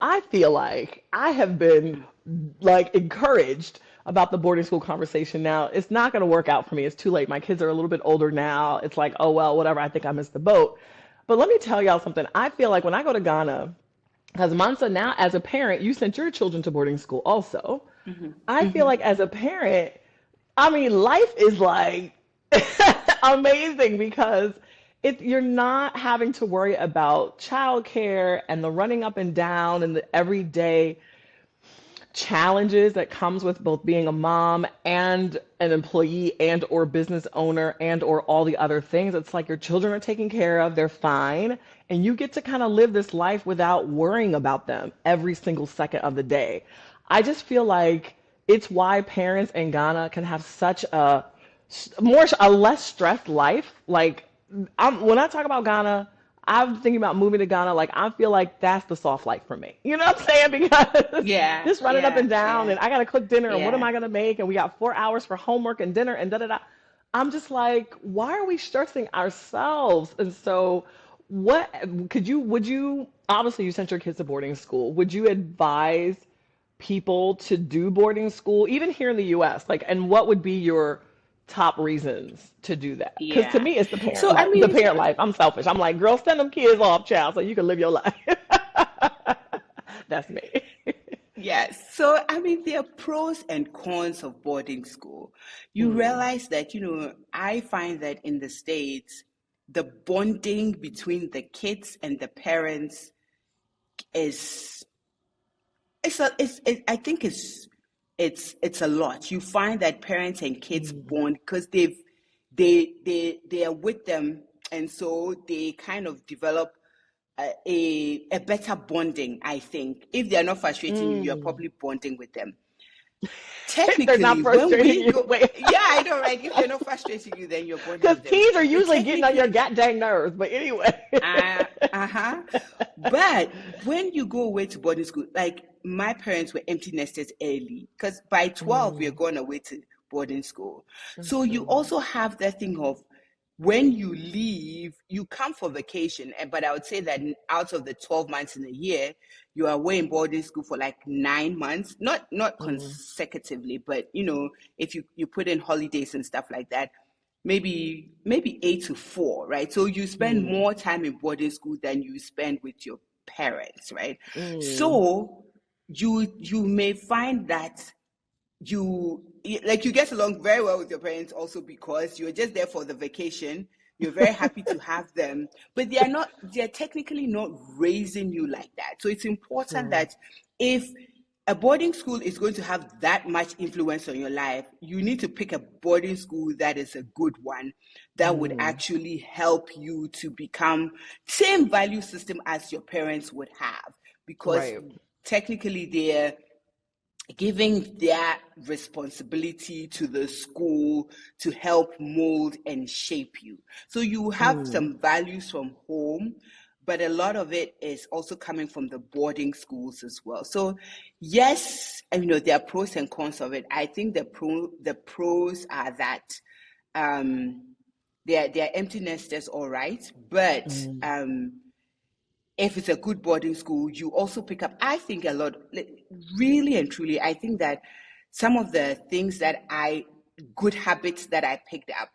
I feel like I have been like encouraged about the boarding school conversation now. It's not going to work out for me. It's too late. My kids are a little bit older now. It's like, oh, well, whatever. I think I missed the boat. But let me tell y'all something. I feel like when I go to Ghana, because Mansa, now as a parent, you sent your children to boarding school also. Hmm. I feel Hmm. like as a parent, I mean, life is like amazing because you're not having to worry about childcare and the running up and down and the everyday challenges that comes with both being a mom and an employee and or business owner and or all the other things. It's like your children are taken care of, they're fine, and you get to kind of live this life without worrying about them every single second of the day. I just feel like it's why parents in Ghana can have such a less stressed life. Like when I talk about Ghana, I'm thinking about moving to Ghana. Like I feel like that's the soft life for me. You know what I'm saying? Because Yeah, just running up yeah, and down, yeah, and I gotta cook dinner, and what am yeah. I gonna make? And we got 4 hours for homework and dinner and da da da. I'm just like, why are we stressing ourselves? And so, what would you, obviously you sent your kids to boarding school. Would you advise people to do boarding school, even here in the US? Like, and what would be your top reasons to do that? Because to Yeah. me, it's the parent So I life. The mean, parent life. I'm selfish. I'm like, girl, send them kids off, child, so you can live your life. That's me. yes. So I mean, there are pros and cons of boarding school. You Mm, realize that, I find that in the States, the bonding between the kids and the parents is I think it's a lot. You find that parents and kids mm, bond because they are with them, and so they kind of develop a better bonding. I think if they are not frustrating you, you're mm. probably bonding with them. If they're not Technically, when frustrating we you, go, wait. yeah, I know, right? If they're not frustrating you, then you're bonding Because with them. teens are But usually getting on your technically, goddamn nerves. But anyway. uh-huh. But when you go away to boarding school, like my parents were empty nesters early because by 12 we are Mm, going away to boarding school. So you mm, also have that thing of when you leave, you come for vacation. But I would say that out of the 12 months in a year, you are away in boarding school for like 9 months, not mm, consecutively, but if you put in holidays and stuff like that, maybe 8 to 4, right? So you spend mm, more time in boarding school than you spend with your parents, right? mm. So you may find that you like you get along very well with your parents also because you're just there for the vacation. You're very happy to have them, but they're technically not raising you like that. So it's important True. that if a boarding school is going to have that much influence on your life, you need to pick a boarding school that is a good one that would Mm. actually help you to become same value system as your parents would have, because Right. technically they're giving that responsibility to the school to help mold and shape you. So you have Mm. some values from home, but a lot of it is also coming from the boarding schools as well. So yes, there are pros and cons of it. I think the pros are that they're empty nesters, all right, but Mm. if it's a good boarding school, you also pick up, I think, a lot, really and truly. I think that some of the things good habits that I picked up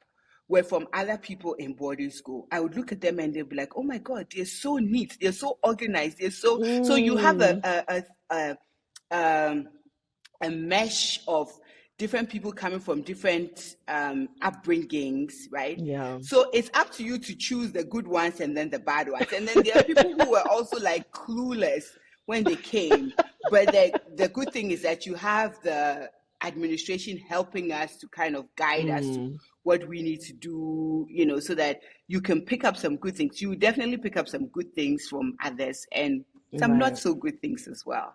were from other people in boarding school. I would look at them and they'd be like, oh my God, they're so neat, they're so organized, so you have Mm. um, a mesh of different people coming from different upbringings, right? Yeah. So it's up to you to choose the good ones and then the bad ones. And then there are people who were also like clueless when they came. But the good thing is that you have the administration helping us to kind of guide us to Mm. what we need to do, so that you can pick up some good things. You definitely pick up some good things from others and some not Right. so good things as well.